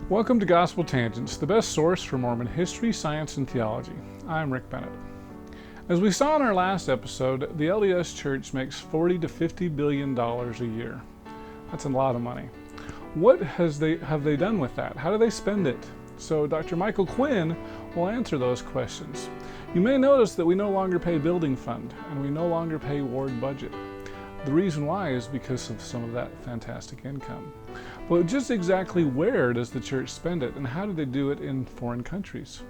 Welcome to Gospel Tangents, the best source for Mormon history, science, and theology. I'm Rick Bennett. As we saw in our last episode, the LDS Church makes $40 to $50 billion a year. That's a lot of money. What have they done with that? How do they spend it? So Dr. Michael Quinn will answer those questions. You may notice that we no longer pay building fund and we no longer pay ward budget. The reason why is because of some of that fantastic income. But just exactly where does the church spend it, and how do they do it in foreign countries?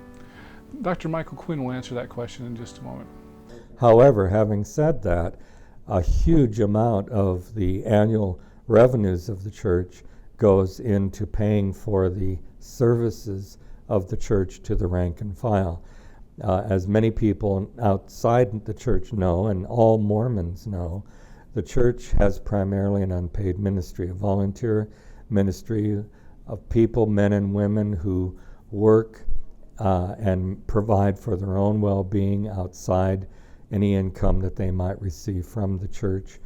Dr. Michael Quinn will answer that question in just a moment. However, having said that, a huge amount of the annual revenues of the church goes into paying for the services of the church to the rank and file. As many people outside the church know, and all Mormons know, the church has primarily an unpaid ministry, a volunteer ministry of people, men and women, who work and provide for their own well-being outside any income that they might receive from the church.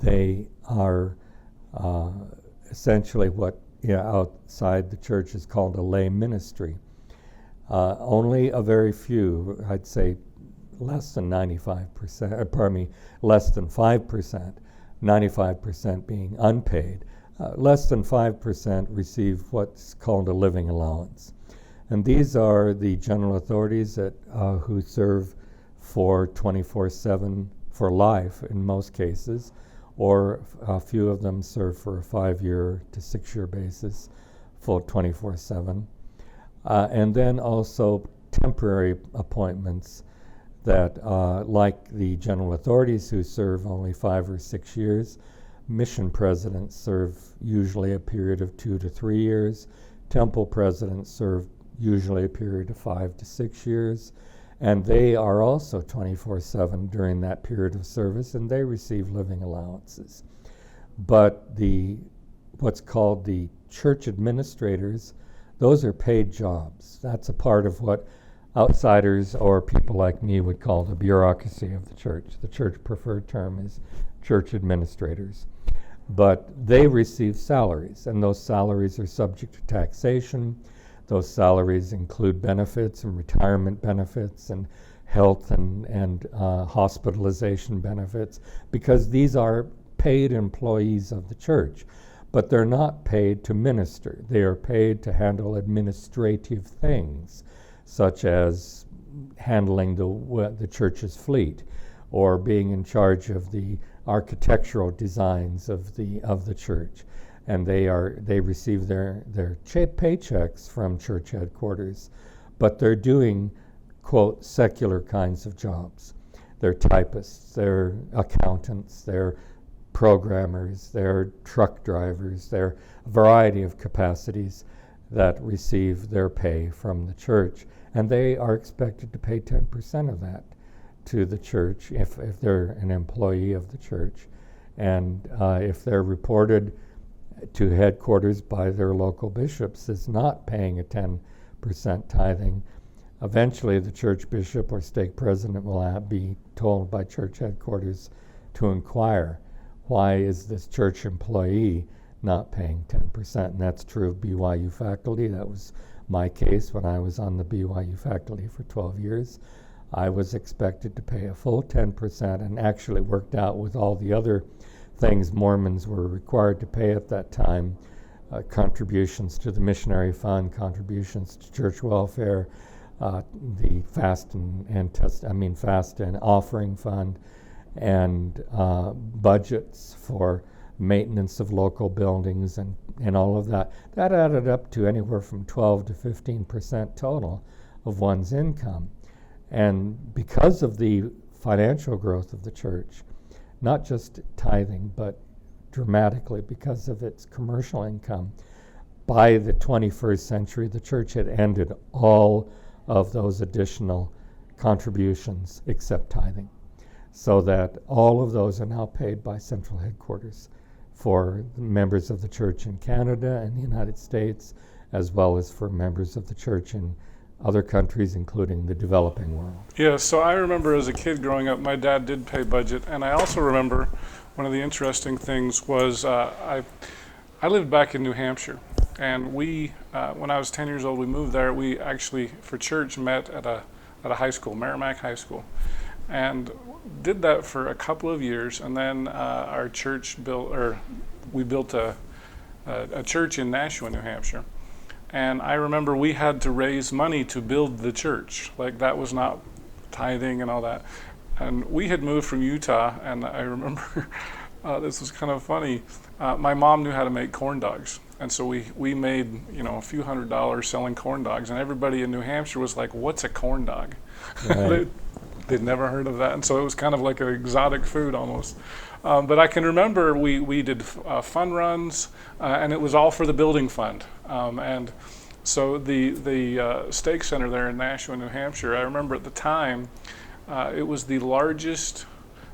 They are essentially what outside the church is called a lay ministry. Only a very few, I'd say less than 5%, 95% being unpaid. Less than 5% receive what's called a living allowance. And these are the general authorities that who serve for 24/7 for life in most cases, or a few of them serve for a 5-year to 6-year basis, full 24/7. And then also temporary appointments that, like the general authorities who serve only 5 or 6 years, mission presidents serve usually a period of 2 to 3 years. Temple presidents serve usually a period of 5 to 6 years. And they are also 24/7 during that period of service, and they receive living allowances. But what's called the church administrators, those are paid jobs. That's a part of what outsiders or people like me would call the bureaucracy of the church. The church preferred term is church administrators. But they receive salaries, and those salaries are subject to taxation. Those salaries include benefits and retirement benefits and health and hospitalization benefits, because these are paid employees of the church. But they're not paid to minister. They are paid to handle administrative things, such as handling the church's fleet, or being in charge of the architectural designs of the church. And they receive their paychecks from church headquarters, but they're doing, quote, secular kinds of jobs. They're typists, they're accountants, they're programmers, they're truck drivers, they're a variety of capacities that receive their pay from the church. And they are expected to pay 10% of that to the church if they're an employee of the church. And if they're reported to headquarters by their local bishops as not paying a 10% tithing, eventually the church bishop or stake president will be told by church headquarters to inquire, why is this church employee not paying 10%? And that's true of BYU faculty. That was my case when I was on the BYU faculty for 12 years. I was expected to pay a full 10%, and actually worked out with all the other things Mormons were required to pay at that time, contributions to the missionary fund, contributions to church welfare, the fast and offering fund, and budgets for maintenance of local buildings and all of that. That added up to anywhere from 12 to 15% total of one's income. And because of the financial growth of the church, not just tithing, but dramatically because of its commercial income, by the 21st century, the church had ended all of those additional contributions except tithing, so that all of those are now paid by central headquarters for members of the church in Canada and the United States, as well as for members of the church in other countries, including the developing world. Yeah, so I remember as a kid growing up, my dad did pay budget, and I also remember one of the interesting things was I lived back in New Hampshire, And we, when I was 10 years old, we moved there. We actually, for church, met at a high school, Merrimack High School, and did that for a couple of years. And then our church we built a church in Nashua, New Hampshire. And I remember we had to raise money to build the church. Like, that was not tithing and all that. And we had moved from Utah, and I remember this was kind of funny. My mom knew how to make corn dogs. And so we made, a few $100s selling corn dogs, and everybody in New Hampshire was like, "What's a corn dog?" Right. They'd never heard of that, and so it was kind of like an exotic food almost. But I can remember we did fun runs, and it was all for the building fund. And so the stake center there in Nashua, New Hampshire, I remember at the time, it was the largest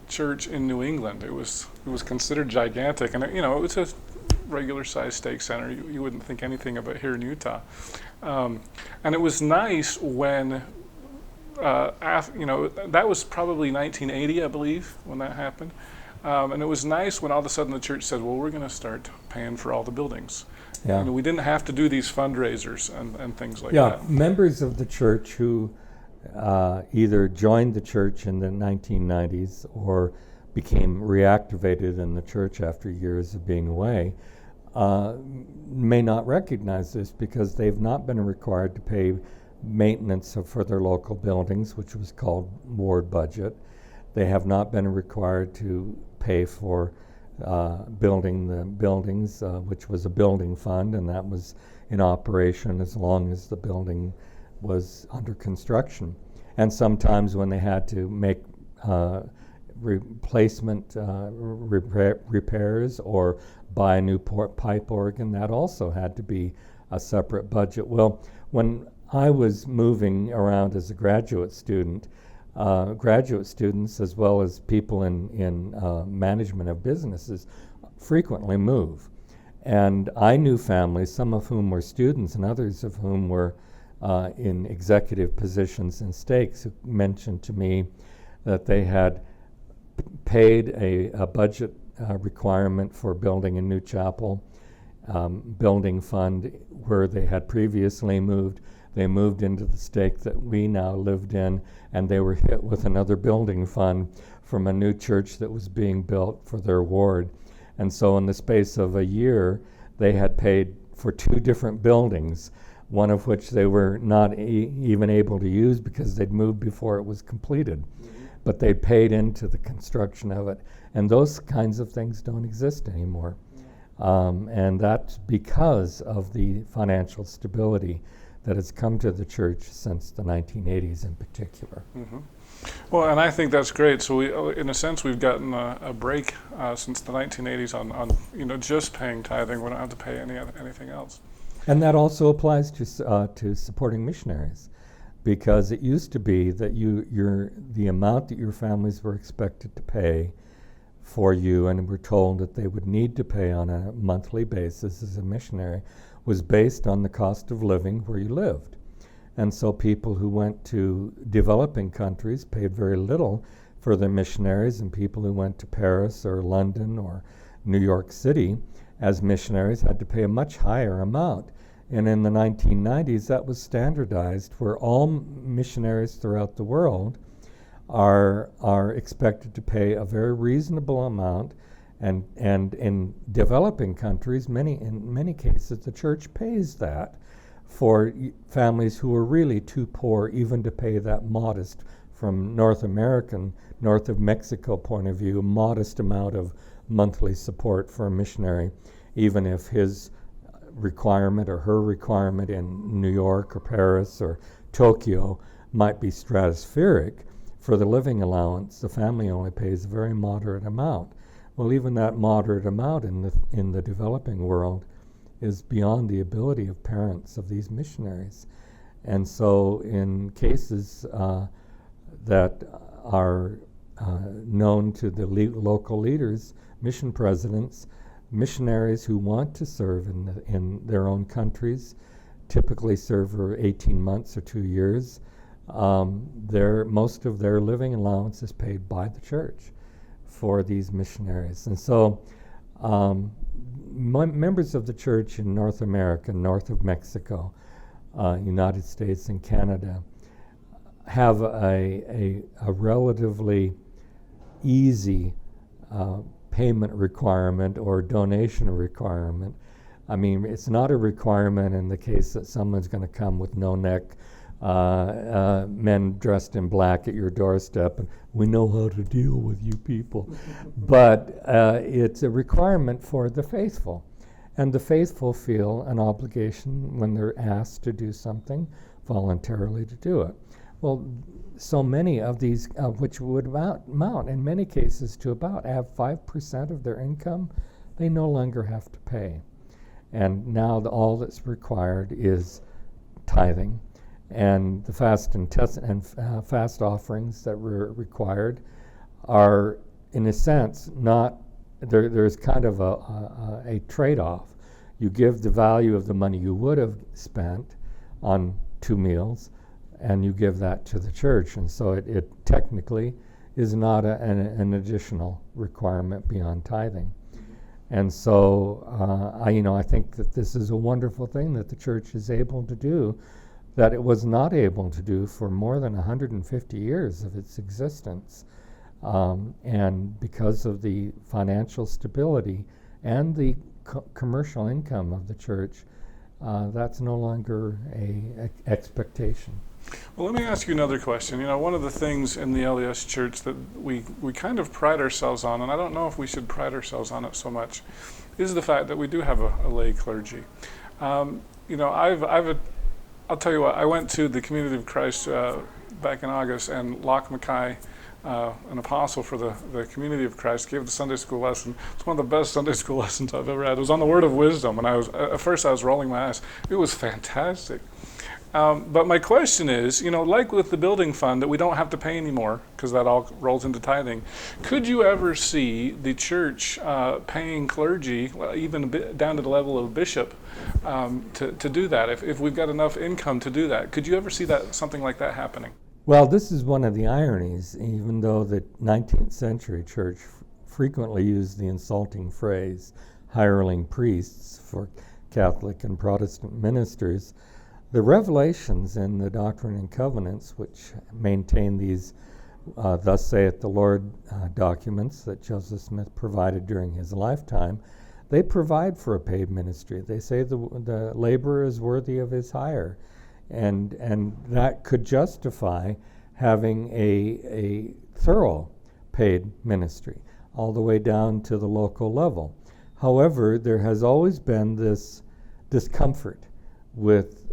church in New England. It was considered gigantic, and it was a regular sized stake center. You wouldn't think anything about here in Utah. And it was nice when, that was probably 1980, I believe, when that happened. And it was nice when all of a sudden the church said, well, we're going to start paying for all the buildings. Yeah. And we didn't have to do these fundraisers and things like Yeah, that. members of the church who either joined the church in the 1990s or became reactivated in the church after years of being away may not recognize this because they've not been required to pay maintenance for their local buildings, which was called ward budget. They have not been required to pay for building the buildings, which was a building fund, and that was in operation as long as the building was under construction. And sometimes when they had to make replacement repairs or buy a new pipe organ, that also had to be a separate budget. Well, when I was moving around as a graduate student, graduate students as well as people in management of businesses frequently move. And I knew families, some of whom were students and others of whom were in executive positions in stakes, who mentioned to me that they had paid a budget requirement for building a new chapel, building fund where they had previously moved. They moved into the stake that we now lived in, and they were hit with another building fund from a new church that was being built for their ward. And so in the space of a year, they had paid for 2 different buildings, one of which they were not even able to use because they'd moved before it was completed. But they paid into the construction of it. And those kinds of things don't exist anymore. And that's because of the financial stability that has come to the church since the 1980s in particular. Mm-hmm. Well, and I think that's great. So we, in a sense, we've gotten a break since the 1980s on just paying tithing. We don't have to pay anything else. And that also applies to supporting missionaries, because it used to be that the amount that your families were expected to pay for you and were told that they would need to pay on a monthly basis as a missionary was based on the cost of living where you lived. And so people who went to developing countries paid very little for their missionaries, and people who went to Paris or London or New York City as missionaries had to pay a much higher amount. And in the 1990s, that was standardized, where all missionaries throughout the world are expected to pay a very reasonable amount. And in developing countries, in many cases, the church pays that for families who are really too poor even to pay that modest, from North of Mexico point of view, modest amount of monthly support for a missionary, even if his requirement or her requirement in New York or Paris or Tokyo might be stratospheric. For the living allowance, the family only pays a very moderate amount. Well, even that moderate amount in the developing world is beyond the ability of parents of these missionaries. And so in cases that are known to the local leaders, mission presidents, missionaries who want to serve in their own countries, typically serve for 18 months or 2 years, most of their living allowance is paid by the church for these missionaries. And so Members of the church in North America, north of Mexico, United States and Canada, have a relatively easy payment requirement or donation requirement. I mean, it's not a requirement in the case that someone's going to come with no neck, men dressed in black at your doorstep, and we know how to deal with you people. But it's a requirement for the faithful. And the faithful feel an obligation when they're asked to do something voluntarily to do it. Well, so many of these, which would amount in many cases to about 5% of their income, they no longer have to pay. And now all that's required is tithing. And the fast and fast offerings that were required are, in a sense, not, there's kind of a trade-off. You give the value of the money you would have spent on 2 meals, and you give that to the church. And so it technically is not an additional requirement beyond tithing. And so I think that this is a wonderful thing that the church is able to do, that it was not able to do for more than 150 years of its existence. And because of the financial stability and the commercial income of the church, that's no longer a expectation. Well, let me ask you another question. One of the things in the LDS Church that we kind of pride ourselves on, and I don't know if we should pride ourselves on it so much, is the fact that we do have a lay clergy. I'll tell you what, I went to the Community of Christ back in August, and Locke Mackay, an apostle for the Community of Christ, gave the Sunday school lesson. It's one of the best Sunday school lessons I've ever had. It was on the Word of Wisdom, and at first I was rolling my eyes. It was fantastic. But my question is, like with the building fund that we don't have to pay anymore because that all rolls into tithing, could you ever see the church paying clergy, even a bit down to the level of bishop, to do that? If we've got enough income to do that, could you ever see something like that happening? Well, this is one of the ironies, even though the 19th century church frequently used the insulting phrase hireling priests for Catholic and Protestant ministers. The revelations in the Doctrine and Covenants, which maintain these thus saith the Lord documents that Joseph Smith provided during his lifetime, they provide for a paid ministry. They say the laborer is worthy of his hire. And that could justify having a thorough paid ministry all the way down to the local level. However, there has always been this discomfort with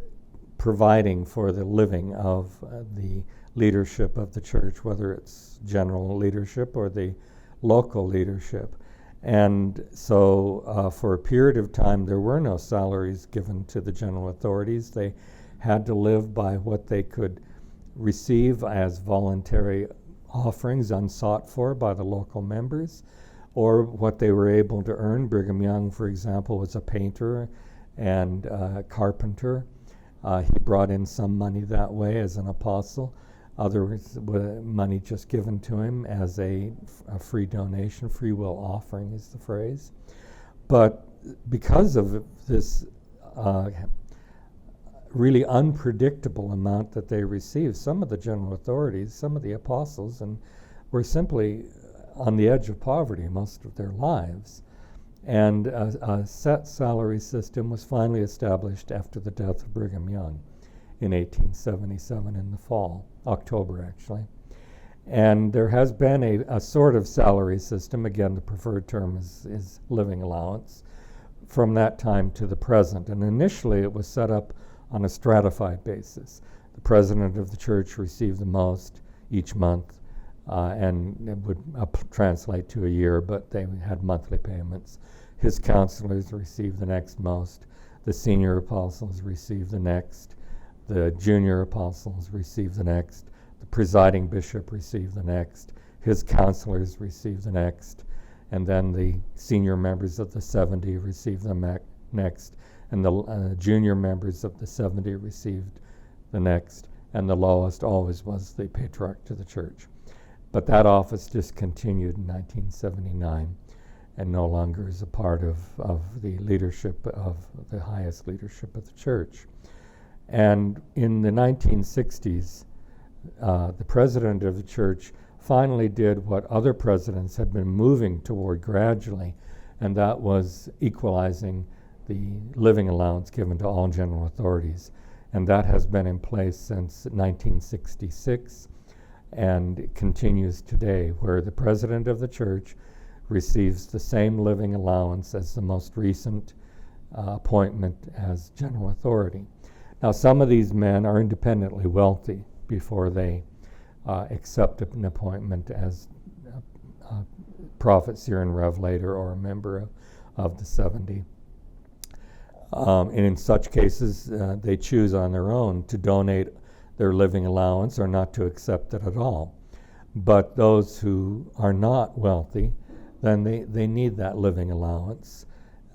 providing for the living of the leadership of the church, whether it's general leadership or the local leadership. And so for a period of time, there were no salaries given to the general authorities. They had to live by what they could receive as voluntary offerings unsought for by the local members, or what they were able to earn. Brigham Young, for example, was a painter and a carpenter. He brought in some money that way as an apostle. Others, money just given to him as a free donation, free will offering is the phrase. But because of this really unpredictable amount that they received, some of the general authorities, some of the apostles, and were simply on the edge of poverty most of their lives. And a set salary system was finally established after the death of Brigham Young in 1877 in the fall, October actually. And there has been a sort of salary system, again the preferred term is living allowance, from that time to the present. And initially it was set up on a stratified basis. The president of the church received the most each month, and it would translate to a year, but they had monthly payments. His counselors received the next most. The senior apostles received the next. The junior apostles received the next. The presiding bishop received the next. His counselors received the next. And then the senior members of the 70 received the next. And the junior members of the 70 received the next. And the lowest always was the patriarch to the church. But that office discontinued in 1979. and no longer is a part of the leadership, of the highest leadership of the church. And in the 1960s, the president of the church finally did what other presidents had been moving toward gradually, and that was equalizing the living allowance given to all general authorities. And that has been in place since 1966, and it continues today, where the president of the church receives the same living allowance as the most recent appointment as general authority. Now, some of these men are independently wealthy before they accept an appointment as a prophet, seer, and revelator, or a member of the 70. And in such cases, they choose on their own to donate their living allowance or not to accept it at all. But those who are not wealthy, then they need that living allowance.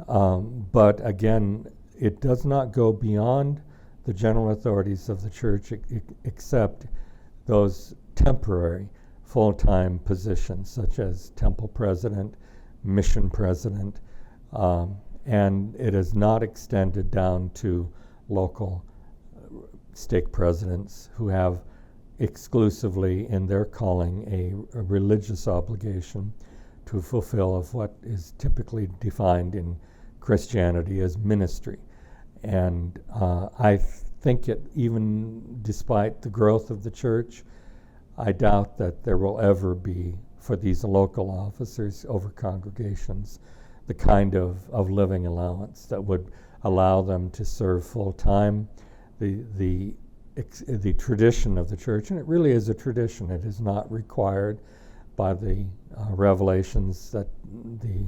But again, it does not go beyond the general authorities of the church, except those temporary full-time positions, such as temple president, mission president, and it is not extended down to local stake presidents who have exclusively in their calling a religious obligation to fulfill of what is typically defined in Christianity as ministry. And I think it, even despite the growth of the church, I doubt that there will ever be, for these local officers over congregations, the kind of living allowance that would allow them to serve full time. The tradition of the church, and it really is a tradition, it is not required by the revelations that the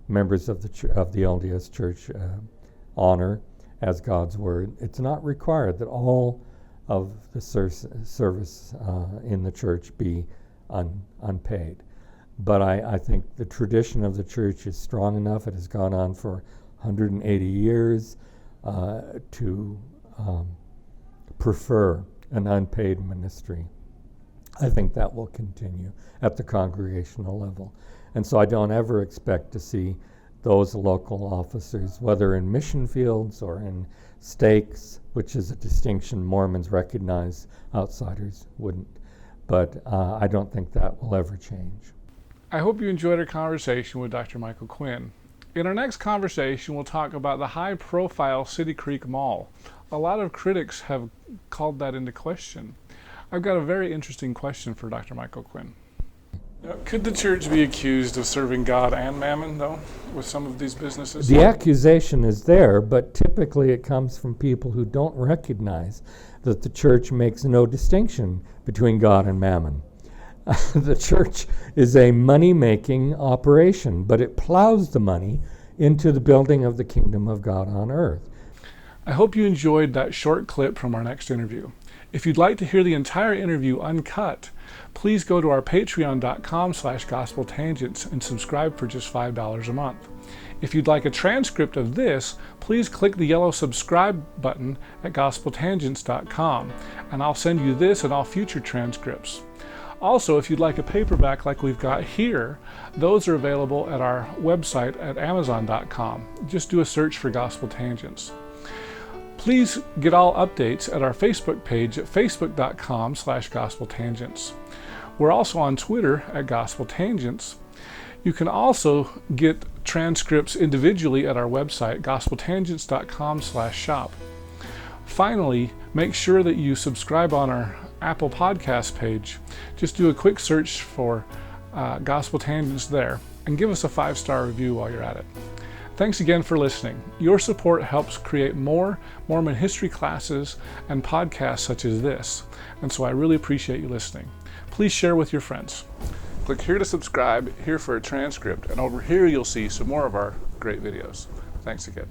members of the LDS Church honor as God's word. It's not required that all of the service in the church be unpaid. But I think the tradition of the church is strong enough. It has gone on for 180 years to prefer an unpaid ministry. I think that will continue at the congregational level. And so I don't ever expect to see those local officers, whether in mission fields or in stakes, which is a distinction Mormons recognize, outsiders wouldn't. But I don't think that will ever change. I hope you enjoyed our conversation with Dr. Michael Quinn. In our next conversation, we'll talk about the high-profile City Creek Mall. A lot of critics have called that into question. I've got a very interesting question for Dr. Michael Quinn. Could the church be accused of serving God and mammon, though, with some of these businesses? The accusation is there, but typically it comes from people who don't recognize that the church makes no distinction between God and mammon. The church is a money-making operation, but it plows the money into the building of the kingdom of God on earth. I hope you enjoyed that short clip from our next interview. If you'd like to hear the entire interview uncut, please go to our patreon.com/gospeltangents and subscribe for just $5 a month. If you'd like a transcript of this, please click the yellow subscribe button at gospeltangents.com, and I'll send you this and all future transcripts. Also, if you'd like a paperback like we've got here, those are available at our website at amazon.com. Just do a search for Gospel Tangents. Please get all updates at our Facebook page at facebook.com/gospeltangents. We're also on Twitter at Gospel Tangents. You can also get transcripts individually at our website, gospeltangents.com/shop. Finally, make sure that you subscribe on our Apple Podcast page. Just do a quick search for Gospel Tangents there and give us a 5-star review while you're at it. Thanks again for listening. Your support helps create more Mormon history classes and podcasts such as this, and so I really appreciate you listening. Please share with your friends. Click here to subscribe, here for a transcript, and over here you'll see some more of our great videos. Thanks again.